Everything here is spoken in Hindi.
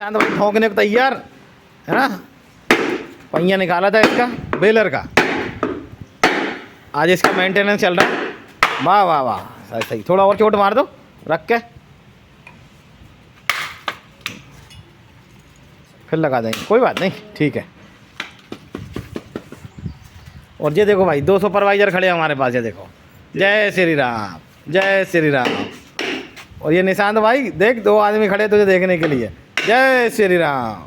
तो भाई ठोकने को तैयार है ना। पहिया निकाला था इसका बेलर का, आज इसका मेंटेनेंस चल रहा है। वाह वाह वाह, सही सही, थोड़ा और चोट मार दो रख के, फिर लगा देंगे, कोई बात नहीं, ठीक है। और ये देखो भाई, 2 सुपरवाइजर खड़े हैं हमारे पास, ये देखो, जय श्री राम, जय श्री राम। और ये निशांत भाई देख, 2 आदमी खड़े तुझे देखने के लिए, जय श्री राम।